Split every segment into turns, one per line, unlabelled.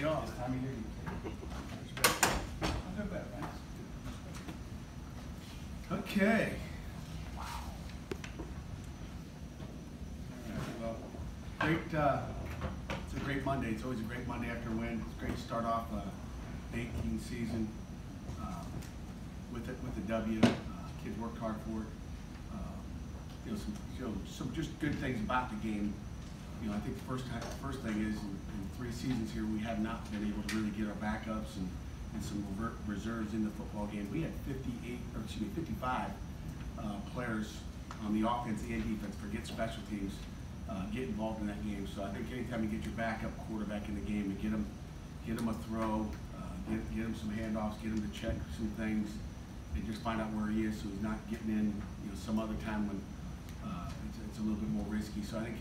day off. This time of year, I'll do better, thanks. Okay. Wow. Well, great. It's a great Monday. It's always a great Monday after a win. It's great to start off the 18 season with the W. Kids worked hard for it. Some just good things about the game. I think the first thing is in 3 seasons here we have not been able to really get our backups and some reserves in the football game. We had 55 players on the offense and defense, forget special teams, get involved in that game. So I think anytime you get your backup quarterback in the game and get him a throw, get him some handoffs, get him to check some things, and just find out where he is so he's not getting in some other time when it's a little bit more risky. So I think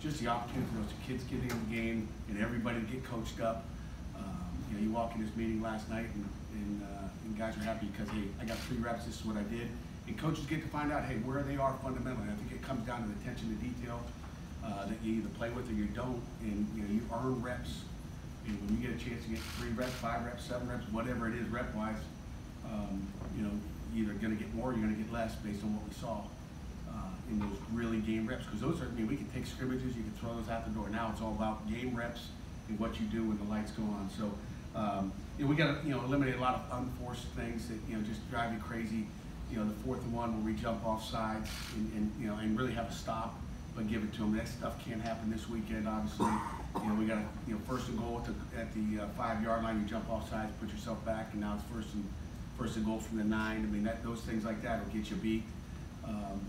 just the opportunity for those kids getting in the game and everybody to get coached up. You walk in this meeting last night and guys are happy because, hey, I got 3 reps, this is what I did. And coaches get to find out, hey, where they are fundamentally. I think it comes down to the attention to detail that you either play with or you don't. And you earn reps. And when you get a chance to get 3 reps, 5 reps, 7 reps, whatever it is rep-wise, you're either going to get more or you're going to get less based on what we saw in those really game reps. Because those are, we can take scrimmages, you can throw those out the door. Now it's all about game reps and what you do when the lights go on. So we got to eliminate a lot of unforced things that just drive you crazy. The 4th and 1 where we jump off sides and really have a stop, but give it to them. That stuff can't happen this weekend. Obviously, we got to 1st and goal at the 5-yard line. You jump off sides, put yourself back, and now it's first and goal from the 9. Those things like that will get you beat.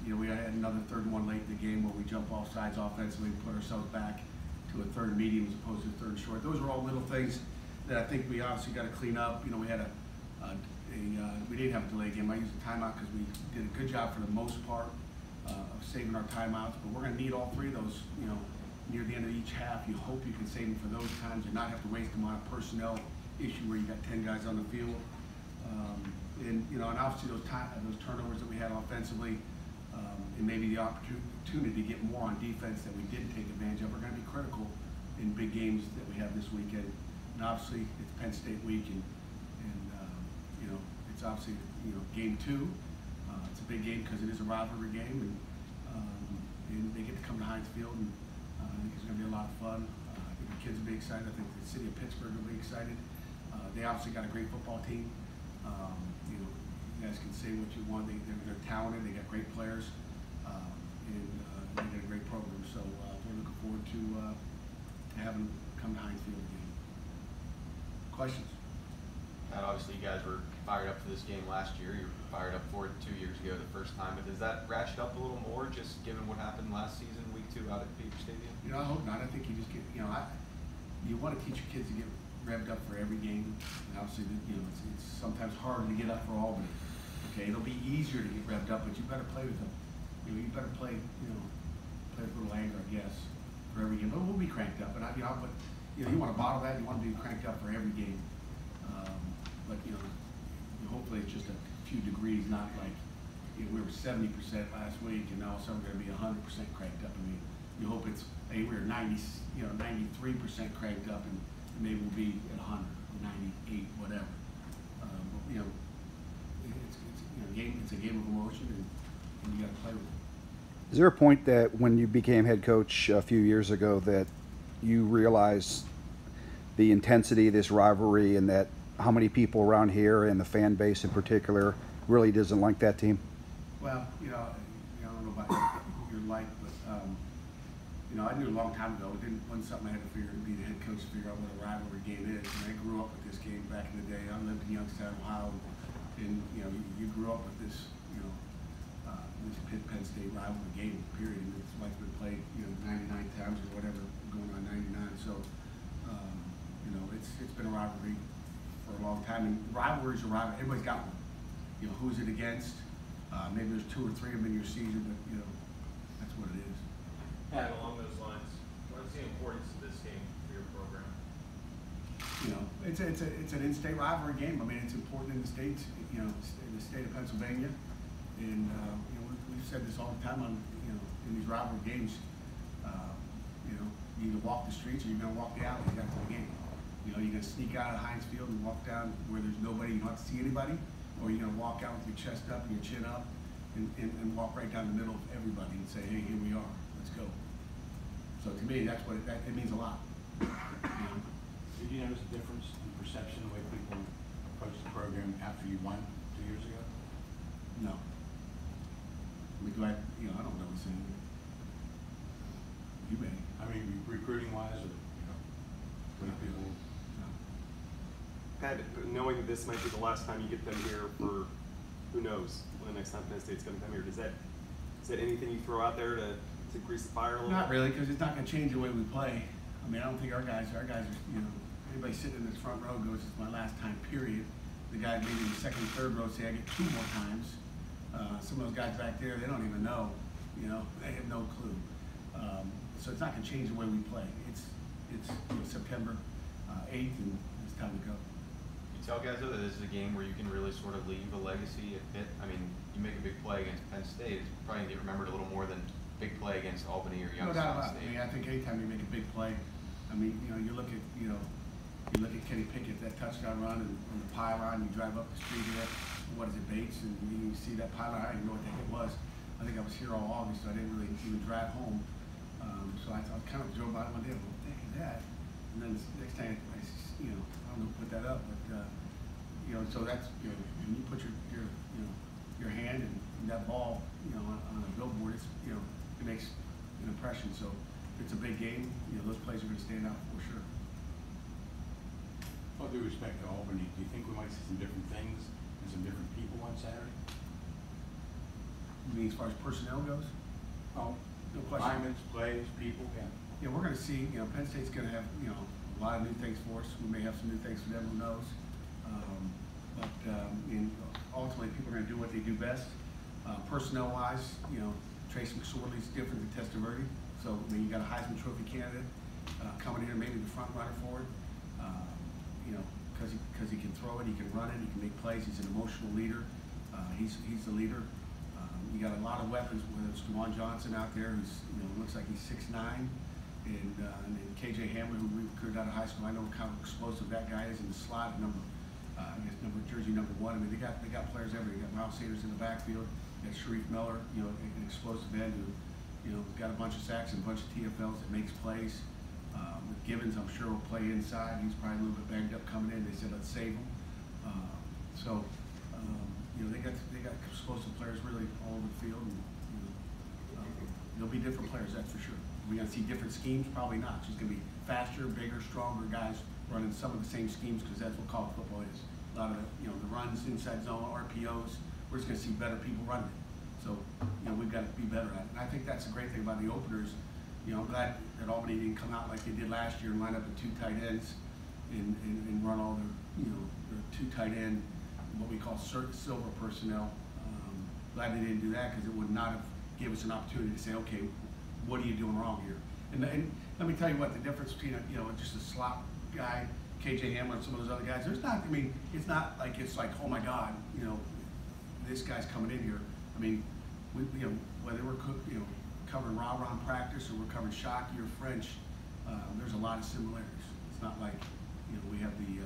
We had another 3rd and 1 late in the game where we jump off sides offensively and put ourselves back to a 3rd medium as opposed to a 3rd short. Those are all little things that I think we obviously got to clean up. We had we didn't have a delay game. I used a timeout because we did a good job for the most part of saving our timeouts. But we're going to need all 3 of those. Near the end of each half, you hope you can save them for those times and not have to waste them on a personnel issue where you got 10 guys on the field. And obviously those turnovers that we had offensively, and maybe the opportunity to get more on defense that we didn't take advantage of are going to be critical in big games that we have this weekend. And obviously it's Penn State week, and it's obviously game 2. It's a big game because it is a rivalry game, and they get to come to Heinz Field, and I think it's going to be a lot of fun. I think the kids will be excited. I think the city of Pittsburgh will be excited. They obviously got a great football team. You guys can say what you want. They're talented. They got great players, and they got a great program. So we're looking forward to having them come to Heinz Field again. Questions?
And obviously, you guys were fired up for this game last year. You were fired up for it 2 years ago, the first time. But does that ratchet up a little more, just given what happened last season, week 2 out at Beaver Stadium?
I hope not. I think you just get, you want to teach your kids to get revved up for every game. And obviously, it's sometimes harder to get up for Albany. Okay, it'll be easier to get revved up, but you better play with them. You better play, play with a little anger, I guess, for every game. But we'll be cranked up. But you want to bottle that. You want to be cranked up for every game. But hopefully it's just a few degrees, not like we were 70% last week, and now all of a sudden we're going to be 100% cranked up. You hope it's, hey, we're 90, 93% cranked up, and maybe we'll be at 100, 98, whatever. But it's a game of emotion, and you got to play with it.
Is there a point that when you became head coach a few years ago that you realized the intensity of this rivalry and that how many people around here and the fan base in particular really doesn't like that team?
Well, I don't know about who you're like, but I knew a long time ago. It wasn't something I had to be the head coach to figure out what a rivalry game is. And I grew up with this game back in the day. I lived in Youngstown, Ohio, and you grew up with this, this Penn State rivalry game. Period. And it's like been played, 99 times or whatever, going on 99. So, it's been a rivalry for a long time. And rivalries are rivalry. Everybody's got one. Who's it against? Maybe there's 2 or 3 of them in your season, but that's what it is.
Pat, along those lines, what is the importance of this game for your program?
It's an in-state rivalry game. It's important in the states, in the state of Pennsylvania, and we've said this all the time on in these rivalry games. You either walk the streets or you're going to walk the alley. You got to play the game. You gonna sneak out of Heinz Field and walk down where there's nobody, you don't have to see anybody, or you're gonna walk out with your chest up and your chin up and walk right down the middle of everybody and say, hey, here we are, let's go. So to me, that's what it means a lot. You know?
Did you notice a difference in perception, the way people approach the program after you won 2 years ago?
No. I mean, I don't know what's in it. You may.
I mean, recruiting wise, or, when people.
No.
Pat, knowing that this might be the last time you get them here for, who knows, when the next time Penn State's gonna come here, is that anything you throw out there to grease the fire a little bit?
Not really, because it's not going to change the way we play. I mean, I don't think our guys are, anybody sitting in this front row goes, it's my last time, period. The guy maybe in the second, third row say, I get 2 more times. Some of those guys back there, they don't even know, they have no clue. So it's not going to change the way we play. It's September 8th, and it's time to go.
You tell guys though that this is a game where you can really sort of leave a legacy. I mean, you make a big play against Penn State, it's probably going to get remembered a little more than big play against Albany or
No doubt about it.
Youngstown State.
I mean, I think anytime you make a big play, I mean, you look at Kenny Pickett, that touchdown run and on the pylon, you drive up the street here, what is it, Bates, and you see that pylon, I didn't know what the heck it was. I think I was here all August, so I didn't really even drive home. So I kind of drove by one day, well, what the heck is that? And then next time, I don't know who put that up, but, so that's, when you put your hand in that ball, on a billboard, it's, it makes an impression. So if it's a big game, those plays are going to stand out for sure.
All due respect to Albany, do you think we might see some different things and some different people on Saturday?
I mean, as far as personnel goes,
Oh,
no question.
alignments, plays, people, yeah.
Yeah, we're going to see, Penn State's going to have, a lot of new things for us. We may have some new things for them, who knows. Ultimately, people are going to do what they do best. Personnel-wise, Tracy McSorley's different than Testaverde. So, I mean, you got a Heisman Trophy candidate coming in, maybe the front runner for it. Because he can throw it, he can run it, he can make plays. He's an emotional leader. He's the leader. You got a lot of weapons, whether it's Juwan Johnson out there, who's looks like he's 6'9", and KJ Hamler, who we recruited out of high school. I know how explosive that guy is in the slot, jersey number 1. I mean, they got players everywhere. You got Miles Sanders in the backfield. You got Sharif Miller, an explosive end who, got a bunch of sacks and a bunch of TFLs that makes plays. With Gibbons, I'm sure will play inside. He's probably a little bit banged up coming in. They said let's save him. They got explosive players really all over the field. And, there'll be different players, that's for sure. Are we going to see different schemes? Probably not. It's just going to be faster, bigger, stronger guys running some of the same schemes, because that's what college football is. A lot of the runs, inside zone, RPOs. We're just going to see better people running it. So we've got to be better at it. And I think that's the great thing about the openers. I'm glad that Albany didn't come out like they did last year and line up with 2 tight ends and run all their 2 tight end, what we call silver personnel. Glad they didn't do that, because it would not have gave us an opportunity to say, okay, what are you doing wrong here? And let me tell you what the difference between just a slot guy, KJ Hamler, and some of those other guys. There's not. I mean, it's not like oh my God, this guy's coming in here. I mean, whether we're covering Ra-Ra in practice or we're covering Shockey or French, there's a lot of similarities. It's not like we have the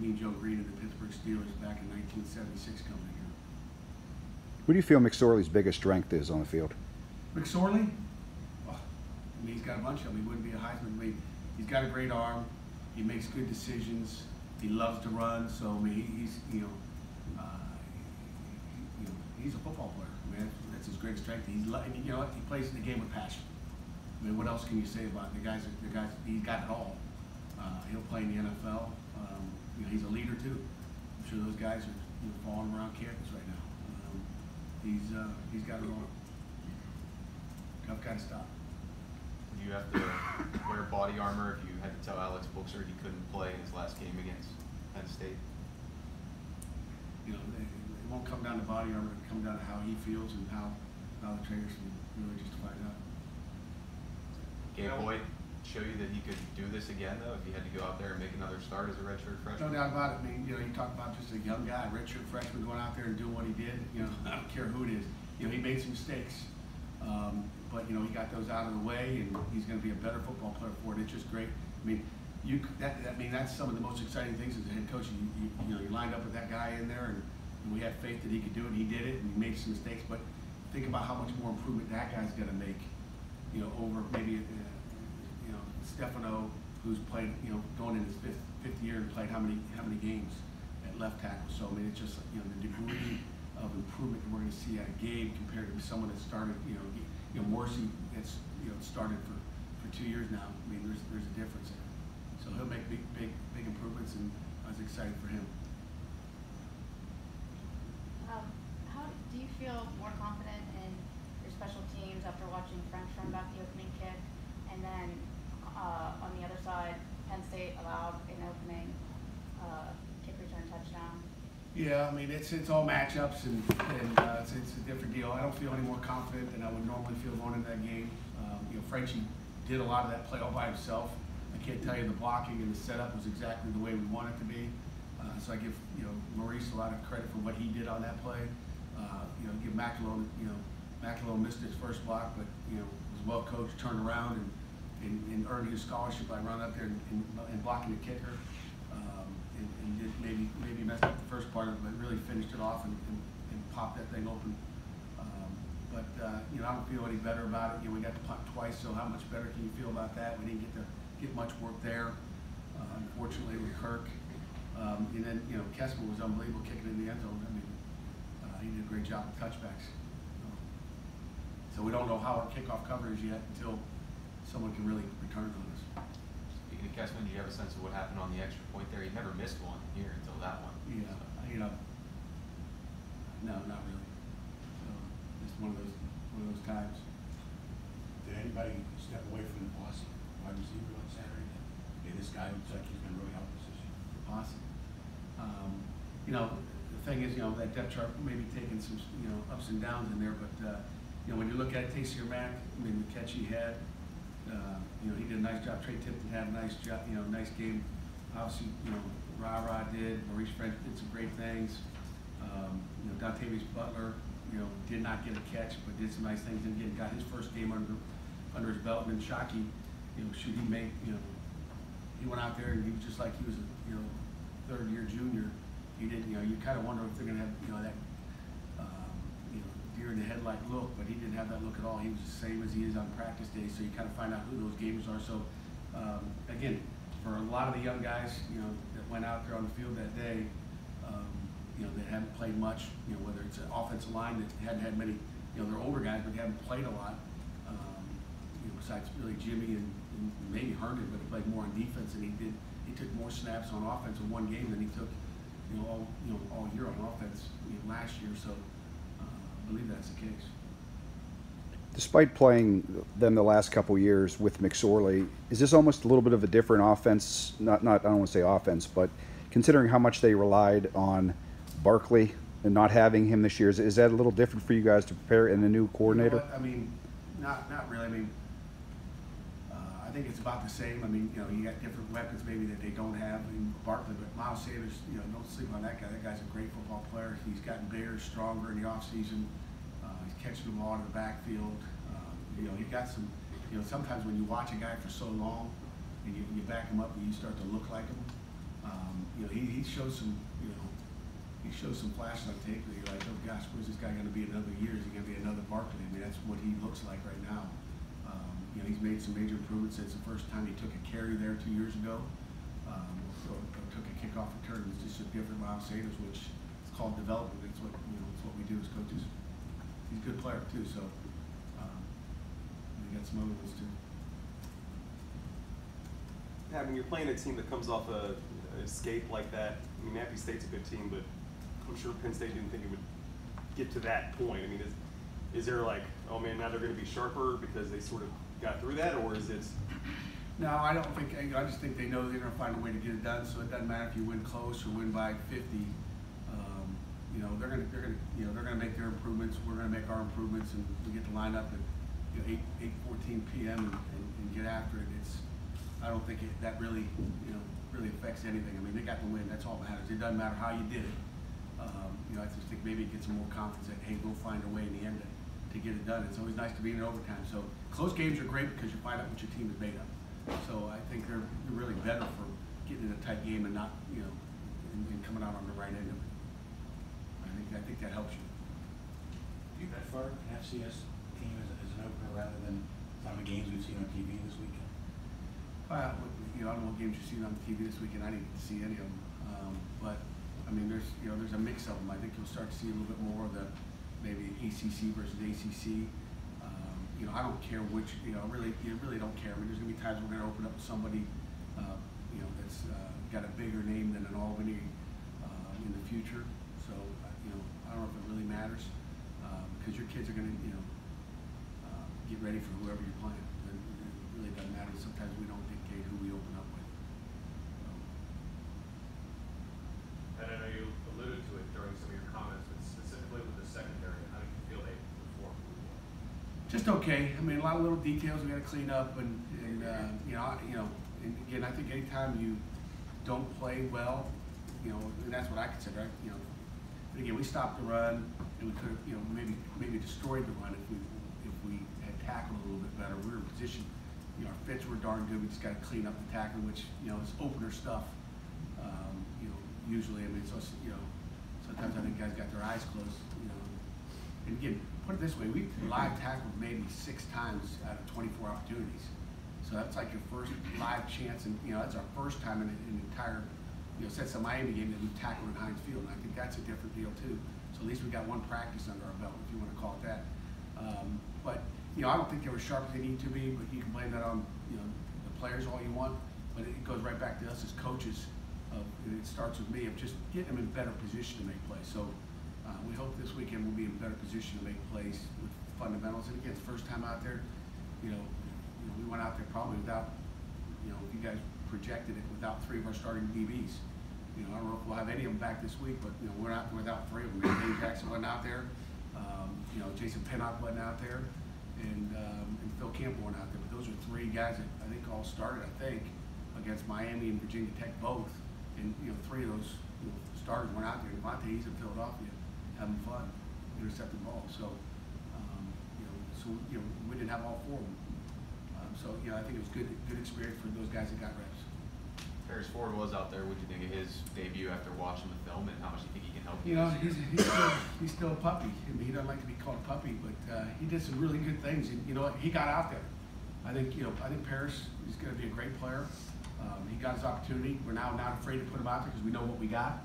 Mean Joe Green and the Pittsburgh Steelers back in 1976 coming in here.
Who do you feel McSorley's biggest strength is on the field?
McSorley? Oh, I mean, he's got a bunch of them. He wouldn't be a Heisman. I mean, he's got a great arm. He makes good decisions. He loves to run. So I mean, he's a football player. I mean, that's his greatest strength. He plays the game with passion. I mean, what else can you say about it? The guys. He's got it all. He'll play in the NFL. He's a leader too. I'm sure those guys are falling around campus right now. He's got it all. Tough guy to stop.
Would you have to wear body armor if you had to tell Alex Bookser he couldn't play in his last game against Penn State?
It won't come down to body armor. It'll come down to how he feels and how the trainers can really just find out.
Gabe Boyd show you that he could do this again, though, if he had to go out there and make another start as a redshirt freshman?
No doubt about it. I mean, you talk about just a young guy, redshirt freshman, going out there and doing what he did. I don't care who it is. He made some mistakes, but he got those out of the way, and he's going to be a better football player for it. It's just great. I mean, I mean, that's some of the most exciting things as a head coach. You know, you lined up with that guy in there, and we had faith that he could do it. He did it, and he made some mistakes. But think about how much more improvement that guy's going to make. You know, over maybe you know, Stefano, who's played, you know, going in his fifth year and played how many games at left tackle. So I mean, it's just, you know, the degree of improvement that we're going to see out of Gabe compared to someone that started, you know, Morrissey, that's, you know, started for 2 years now. I mean, there's a difference there. So he'll make big improvements, and I was excited for him.
How do you feel more confident in your special teams after watching French run back the opening kick, and then on the other side, Penn State allowed an opening kick return touchdown?
Yeah, I mean, it's all matchups, and it's a different deal. I don't feel any more confident than I would normally feel going into that game. You know, Frenchie did a lot of that play all by himself. I can't tell you the blocking and the setup was exactly the way we want it to be. So I give, you know, Maurice a lot of credit for what he did on that play. You know, give McElroy, you know, McElroy missed his first block, but, you know, was well coached, turned around and earned his scholarship by running up there and blocking the kicker. And did maybe messed up the first part of it, but really finished it off and popped that thing open. You know, I don't feel any better about it. You know, we got to punt twice, so how much better can you feel about that? We didn't get much work there, unfortunately, with Kirk. And then, you know, Kessler was unbelievable kicking in the end zone. I mean, he did a great job with touchbacks. So we don't know how our kickoff cover is yet until someone can really return on us.
Speaking of Kessler, do you have a sense of what happened on the extra point there? He never missed one here until that one.
Yeah, you know, no, not really. So just one of those times.
Did anybody step away from the boss wide receiver on Saturday? Hey, this guy looks like he's going to really help us this year.
Awesome. You know, the thing is, you know, that depth chart maybe taking some, you know, ups and downs in there, but you know, when you look at it, Tayseer Mack, I mean, the catch he had, you know, he did a nice job. Trey Tipton had a nice job, you know, nice game. Obviously, you know, Ra did. Maurice French did some great things. You know, Dontavius Butler, you know, did not get a catch, but did some nice things. And again, got his first game under his belt. And then Shockey, you know, should he make, you know, he went out there and he was just like he was a, you know, third-year junior. He didn't, you know, you kind of wonder if they're going to have, you know, that, you know, deer in the headlight look, but he didn't have that look at all. He was the same as he is on practice day, so you kind of find out who those gamers are. So, again, for a lot of the young guys, you know, that went out there on the field that day, you know, that haven't played much, you know, whether it's an offensive line that hadn't had many, you know, they're older guys, but they haven't played a lot, you know, besides really Jimmy and maybe Herndon, but he played more on defense, and he took more snaps on offense in one game than he took, you know, all year on offense, you know, last year. So I believe that's the case.
Despite playing them the last couple years with McSorley, is this almost a little bit of a different offense? Not I don't want to say offense, but considering how much they relied on Barkley and not having him this year, is that a little different for you guys to prepare in the new coordinator?
You know what? I mean, not really. I mean, I think it's about the same. I mean, you know, you got different weapons maybe that they don't have in Barkley, but Miles Sanders, you know, don't sleep on that guy. That guy's a great football player. He's gotten bigger, stronger in the offseason. He's catching the ball in the backfield. You know, he got some, you know, sometimes when you watch a guy for so long and you back him up and you start to look like him, you know, he shows some, you know, he shows some flashes on tape where you're like, oh gosh, where's this guy going to be in another year? Is he going to be another Barkley? I mean, that's what he looks like right now. You know, he's made some major improvements since the first time he took a carry there 2 years ago. Or took a kickoff return. It's just a different Miles Sanders, which is called development. It's what, you know, it's what we do as coaches. He's a good player too, so we got some other ones too.
Yeah, when you're playing a team that comes off a escape like that, I mean, Appy State's a good team, but I'm sure Penn State didn't think it would get to that point. I mean, is there like, oh man, now they're going to be sharper because they sort of got through that, or is it?
No, I don't think. I just think they know they're going to find a way to get it done. So it doesn't matter if you win close or win by 50. You know, they're going to make their improvements. We're going to make our improvements, and we get to line up at, you know, 8:14 p.m. and get after it. I don't think that really, you know, really affects anything. I mean, they got the win. That's all that matters. It doesn't matter how you did it. You know, I just think maybe it gets some more confidence that, hey, we'll find a way in the end to get it done. It's always nice to be in overtime. So close games are great because you find out what your team is made of. So I think they're really better for getting in a tight game and not, you know, and coming out on the right end of it. I think that helps you.
Do you prefer an FCS team as an opener rather than some of the games we've seen on TV this weekend?
Well, you know, I don't know what games you've seen on TV this weekend. I didn't get to see any of them. But I mean, there's a mix of them. I think you'll start to see a little bit more of the maybe ACC versus ACC. You know, I don't care which. You know, you really don't care. I mean, there's gonna be times we're gonna open up with somebody, you know, that's got a bigger name than an Albany in the future. So, you know, I don't know if it really matters because your kids are gonna, you know, get ready for whoever you're playing. It really doesn't matter. Sometimes we don't dictate who we open up with.
And I know you alluded to it during some of your comments, but specifically with the secondary, how do you feel they performed?
Just okay. I mean, a lot of little details we got to clean up, and you know, and again, I think anytime you don't play well, you know, and that's what I consider. You know, but again, we stopped the run, and we could have, you know, maybe destroyed the run if we had tackled a little bit better. We were in position. You know, our fits were darn good. We just got to clean up the tackling, which, you know, is opener stuff. You know, usually, I mean, so you know, sometimes I think guys got their eyes closed. You know, and again, put it this way: we live tackled maybe 6 times out of 24 opportunities. So that's like your first live chance, and you know, that's our first time in an entire, you know, since the Miami game that we tackled in Heinz Field. And I think that's a different deal too. So at least we got one practice under our belt, if you want to call it that. But you know, I don't think they were sharp as they need to be. But you can blame that on, you know, the players all you want. But it goes right back to us as coaches. It starts with me of just getting them in better position to make plays. So we hope this weekend we'll be in better position to make plays with fundamentals. And again, it's the first time out there. You know, we went out there probably without, you know, you guys projected it without 3 of our starting DBs. You know, I don't know if we'll have any of them back this week, but you know, we're not without 3 of them. Dave Jackson wasn't out there. You know, Jason Penn wasn't out there, and Phil Campbell wasn't out there. But those are 3 guys that I think all started, I think, against Miami and Virginia Tech both. And you know, 3 of those, you know, starters weren't out there. Devontae, he's in Philadelphia, having fun, intercepting balls. So, you know, we didn't have all 4 of them. So, you know, I think it was good experience for those guys that got reps.
Paris Ford was out there. What do you think of his debut after watching the film, and how much do you think he can help you?
You know, he's still a puppy. I mean, he doesn't like to be called a puppy, but he did some really good things. And you know what? He got out there. I think Paris is going to be a great player. He got his opportunity. We're now not afraid to put him out there because we know what we got.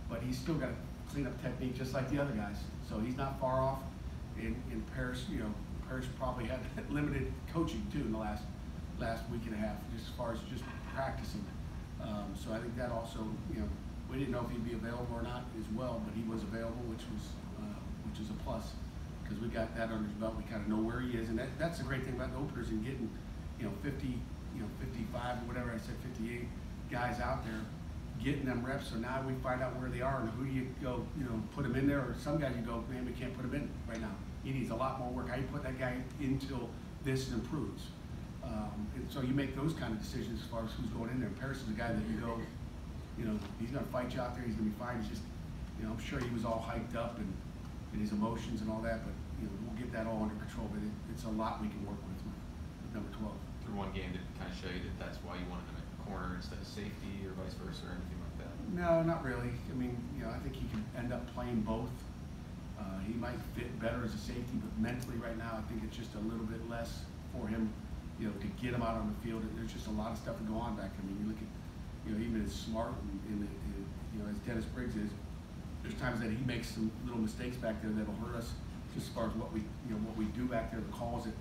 But he's still got to clean up technique just like the other guys. So he's not far off. And Paris, you know, Paris probably had limited coaching too in the last week and a half, just as far as just practicing. So I think that also, you know, we didn't know if he'd be available or not as well, but he was available, which is a plus because we got that under his belt. We kind of know where he is, and that's the great thing about the openers and getting, you know, 50, you know, 55 or whatever I said, 58 guys out there, getting them reps. So now we find out where they are and who you go, you know, put them in there, or some guys you go, man, we can't put him in right now. He needs a lot more work. How you put that guy until this improves? And so you make those kind of decisions as far as who's going in there. Paris is a guy that you go, you know, he's going to fight you out there. He's going to be fine. He's just, you know, I'm sure he was all hyped up and his emotions and all that, but you know, we'll get that all under control. But it's a lot we can work with number 12.
Through one game, did it kind of show you that that's why you wanted him at corner instead of safety, or vice versa, or anything like that?
No, not really. I mean, you know, I think he can end up playing both. He might fit better as a safety, but mentally right now, I think it's just a little bit less for him, you know, to get him out on the field. There's just a lot of stuff to go on back there. I mean, you look at, you know, even as smart and you know, as Dennis Briggs is, there's times that he makes some little mistakes back there that'll hurt us, just as far as what we do back there, the calls that,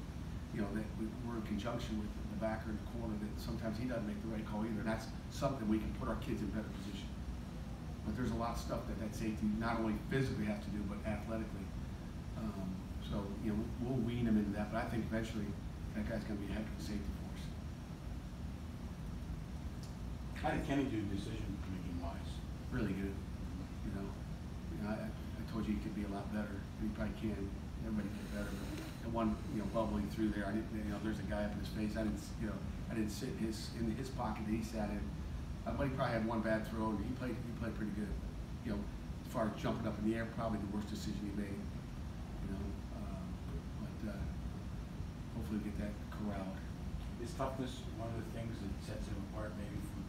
you know, that we're in conjunction with the backer in the corner, that sometimes he doesn't make the right call either. And that's something we can put our kids in better position. But there's a lot of stuff that safety not only physically has to do, but athletically. So, you know, we'll wean him into that, but I think eventually that guy's going to be a heck of a safety for us.
How did Kenny do decision making wise?
Really good. You know, I told you he could be a lot better. He probably can. Everybody can get better. But the one, you know, bubbling through there, I didn't, you know, there's a guy up in his face. I didn't sit in his pocket that he sat in. But he probably had one bad throw, and he played pretty good. You know, as far as jumping up in the air, probably the worst decision he made. You know, but hopefully we get that corralled.
Is toughness one of the things that sets him apart maybe from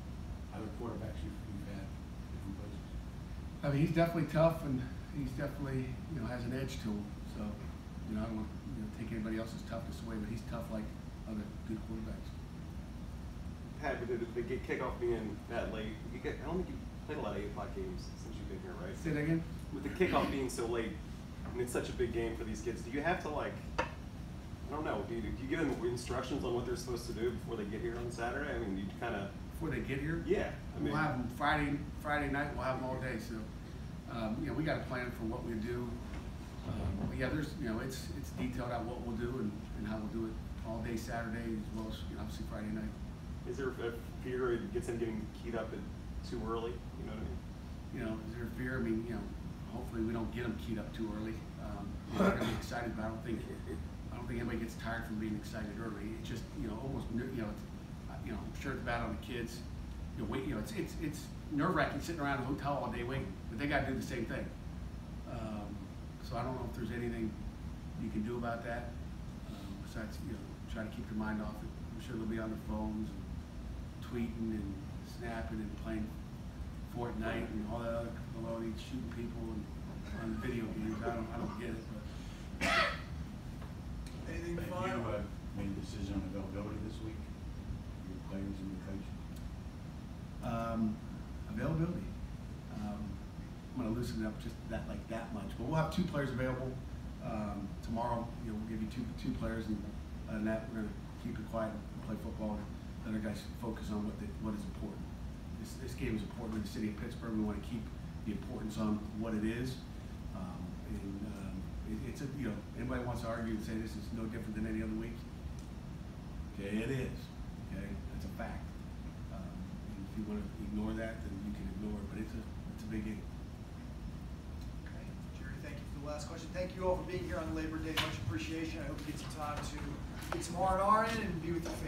other quarterbacks you've had different places?
I mean, he's definitely tough, and he's definitely, has an edge to him. So, I don't want to take anybody else's toughness away, but he's tough like other good quarterbacks.
Pat, with the kickoff being that late, I don't think you played a lot of 8 o'clock games since you've been here, right?
Say that again?
With the kickoff being so late, and it's such a big game for these kids, do you have to I don't know, do you give them instructions on what they're supposed to do before they get here on Saturday? I mean, you kind of...
Before they get here?
Yeah. I mean,
We'll have them Friday night, we'll have them all day, so, we got a plan for what we do. Yeah, there's, it's detailed out what we'll do and how we'll do it all day Saturday as well as, obviously Friday night.
is there a fear it gets them getting keyed up too early? You know what I mean?
Is there a fear? I mean, hopefully we don't get them keyed up too early. They're gonna be excited, but I don't think anybody gets tired from being excited early. It's just, almost, I'm sure it's bad on the kids. It's nerve-wracking sitting around a hotel all day waiting, but they got to do the same thing. So I don't know if there's anything you can do about that besides, try to keep your mind off it. I'm sure they'll be on their phones and tweeting and snapping and playing Fortnite and all that other baloney, shooting people and on video games. I don't get it, but.
Anything
Have
fun?
you made a decision on availability this week? Your players and your coach?
Availability. I'm going to loosen it up just that much, but we'll have 2 players available tomorrow. We'll give you two players, and other than that, we're going to keep it quiet and play football. And let our guys focus on what is important. This game is important to the city of Pittsburgh. We want to keep the importance on what it is. It's anybody wants to argue and say this is no different than any other week. Okay, it is. Okay, that's a fact. And if you want to ignore that, then you can ignore it. But it's a big game.
Okay, Jerry, thank you for the last question. Thank you all for being here on Labor Day. Much appreciation. I hope you get some time to get some R&R in and be with your family.